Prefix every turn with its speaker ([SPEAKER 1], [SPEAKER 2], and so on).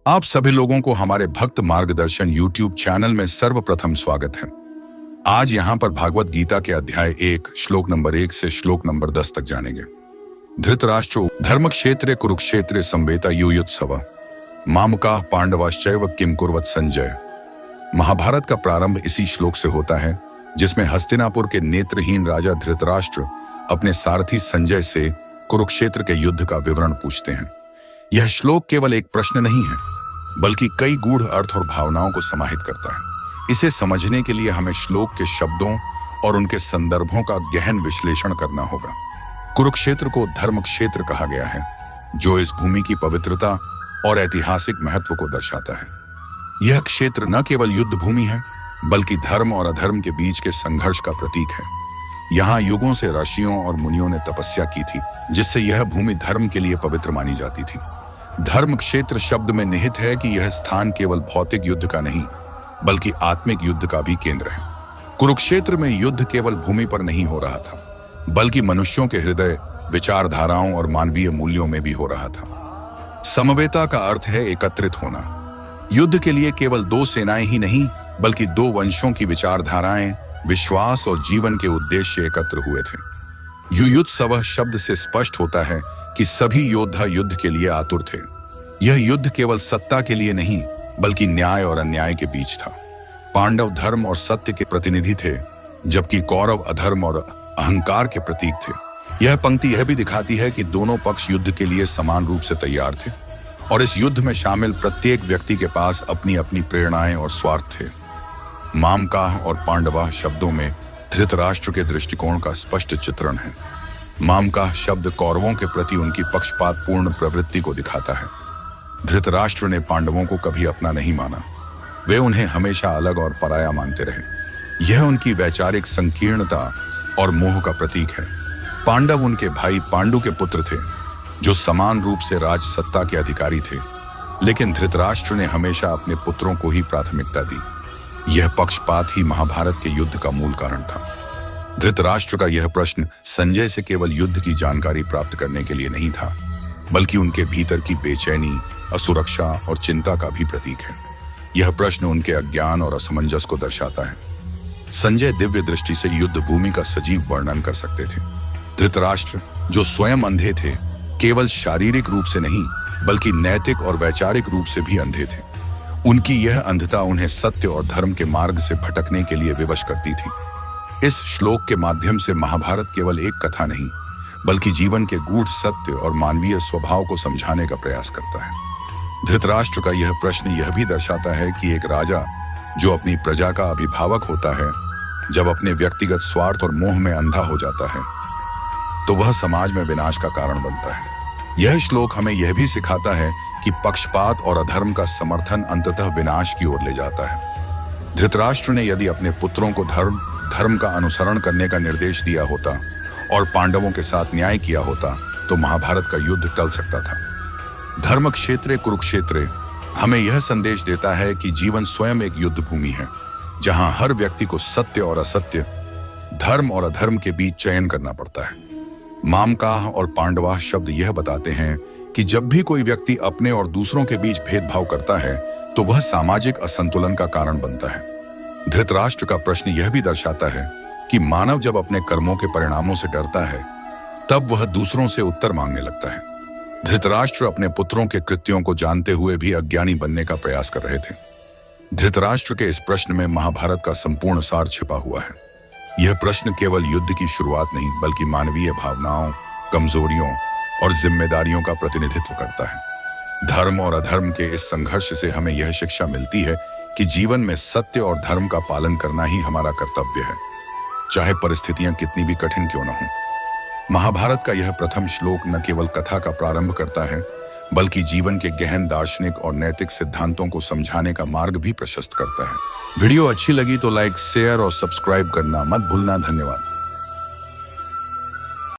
[SPEAKER 1] आप सभी लोगों को हमारे भक्त मार्गदर्शन यूट्यूब चैनल में सर्वप्रथम स्वागत है। आज यहाँ पर भागवत गीता के अध्याय 1 श्लोक नंबर 1 से श्लोक नंबर 10 तक जानेंगे। धृतराष्ट्रो धर्म क्षेत्रे कुरुक्षेत्रे संवेता युयुत्सव मामकाः पांडवाश्चैव किम कुर्वत संजय। महाभारत का प्रारंभ इसी श्लोक से होता है, जिसमें हस्तिनापुर के नेत्रहीन राजा धृतराष्ट्र अपने सारथी संजय से कुरुक्षेत्र के युद्ध का विवरण पूछते हैं। यह श्लोक केवल एक प्रश्न नहीं है, बल्कि कई गूढ़ अर्थ और भावनाओं को समाहित करता है। इसे समझने के लिए हमें श्लोक के शब्दों और उनके संदर्भों का गहन विश्लेषण करना होगा। कुरुक्षेत्र को धर्म क्षेत्र कहा गया है, जो इस भूमि की पवित्रता और ऐतिहासिक महत्व को दर्शाता है। यह क्षेत्र न केवल युद्ध भूमि है, बल्कि धर्म और अधर्म के बीच के संघर्ष का प्रतीक है। यहाँ युगों से ऋषियों और मुनियों ने तपस्या की थी, जिससे यह भूमि धर्म के लिए पवित्र मानी जाती थी। धर्म क्षेत्र शब्द में निहित है कि यह स्थान केवल भौतिक युद्ध का नहीं, बल्कि आत्मिक युद्ध का भी केंद्र है। कुरुक्षेत्र में युद्ध केवल भूमि पर नहीं हो रहा था, बल्कि मनुष्यों के हृदय, विचारधाराओं और मानवीय मूल्यों में भी हो रहा था। समवेता का अर्थ है एकत्रित होना। युद्ध के लिए केवल दो सेनाएं ही नहीं, बल्कि दो वंशों की विचारधाराएं, विश्वास और जीवन के उद्देश्य एकत्र हुए थे। युयुत्सव शब्द से स्पष्ट होता है कि सभी योद्धा युद्ध के लिए आतुर थे। यह युद्ध केवल सत्ता के लिए नहीं, बल्कि न्याय और अन्याय के बीच था। पांडव धर्म और सत्य के प्रतिनिधि थे, जबकि कौरव अधर्म और अहंकार के प्रतीक थे। यह पंक्ति यह भी दिखाती है कि दोनों पक्ष युद्ध के लिए समान रूप से तैयार थे, और इस युद्ध में शामिल प्रत्येक व्यक्ति के पास अपनी अपनी प्रेरणाएं और स्वार्थ थे। मामकाः और पांडवाः शब्दों में धृतराष्ट्र के दृष्टिकोण का स्पष्ट चित्रण है। मामकाः शब्द कौरवों के प्रति उनकी पक्षपातपूर्ण प्रवृत्ति को दिखाता है। धृतराष्ट्र ने पांडवों को कभी अपना नहीं माना। वे उन्हें हमेशा अलग और पराया मानते रहे। यह उनकी वैचारिक संकीर्णता और मोह का प्रतीक है। पांडव उनके भाई पांडु के पुत्र थे, जो समान रूप से राज सत्ता के अधिकारी थे, लेकिन धृतराष्ट्र ने हमेशा अपने पुत्रों को ही प्राथमिकता दी। यह पक्षपात ही महाभारत के युद्ध का मूल कारण था। धृतराष्ट्र का यह प्रश्न संजय से केवल युद्ध की जानकारी प्राप्त करने के लिए नहीं था, बल्कि उनके भीतर की बेचैनी, असुरक्षा और चिंता का भी प्रतीक है। यह प्रश्न उनके अज्ञान और असमंजस को दर्शाता है। संजय दिव्य दृष्टि से युद्ध भूमि का सजीव वर्णन कर सकते थे। धृतराष्ट्र, जो स्वयं अंधे थे, केवल शारीरिक रूप से नहीं, बल्कि नैतिक और वैचारिक रूप से भी अंधे थे। उनकी यह अंधता उन्हें सत्य और धर्म के मार्ग से भटकने के लिए विवश करती थी। इस श्लोक के माध्यम से महाभारत केवल एक कथा नहीं, बल्कि जीवन के गूढ़ सत्य और मानवीय स्वभाव को समझाने का प्रयास करता है। धृतराष्ट्र का यह प्रश्न यह भी दर्शाता है कि एक राजा, जो अपनी प्रजा का अभिभावक होता है, जब अपने व्यक्तिगत स्वार्थ और मोह में अंधा हो जाता है, तो वह समाज में विनाश का कारण बनता है। यह श्लोक हमें यह भी सिखाता है कि पक्षपात और अधर्म का समर्थन अंततः विनाश की ओर ले जाता है। धृतराष्ट्र ने यदि अपने पुत्रों को धर्म का अनुसरण करने का निर्देश दिया होता और पांडवों के साथ न्याय किया होता, तो महाभारत का युद्ध टल सकता था। धर्म क्षेत्रे कुरुक्षेत्रे हमें यह संदेश देता है कि जीवन स्वयं एक युद्ध भूमि है, जहां हर व्यक्ति को सत्य और असत्य, धर्म और अधर्म के बीच चयन करना पड़ता है। मामकाः और पांडवाः शब्द यह बताते हैं कि जब भी कोई व्यक्ति अपने और दूसरों के बीच भेदभाव करता है, तो वह सामाजिक असंतुलन का कारण बनता है। धृतराष्ट्र का प्रश्न यह भी दर्शाता है कि मानव जब अपने कर्मों के परिणामों से डरता है, तब वह दूसरों से उत्तर मांगने लगता है। धृतराष्ट्र अपने पुत्रों के कृत्यों को जानते हुए भी अज्ञानी बनने का प्रयास कर रहे थे। धृतराष्ट्र के इस प्रश्न में महाभारत का संपूर्ण सार छिपा हुआ है। यह प्रश्न केवल युद्ध की शुरुआत नहीं, बल्कि मानवीय भावनाओं, कमजोरियों और जिम्मेदारियों का प्रतिनिधित्व करता है। धर्म और अधर्म के इस संघर्ष से हमें यह शिक्षा मिलती है कि जीवन में सत्य और धर्म का पालन करना ही हमारा कर्तव्य है, चाहे परिस्थितियां कितनी भी कठिन क्यों न हों। महाभारत का यह प्रथम श्लोक न केवल कथा का प्रारंभ करता है, बल्कि जीवन के गहन दार्शनिक और नैतिक सिद्धांतों को समझाने का मार्ग भी प्रशस्त करता है। वीडियो अच्छी लगी तो लाइक, शेयर और सब्सक्राइब करना मत भूलना। धन्यवाद।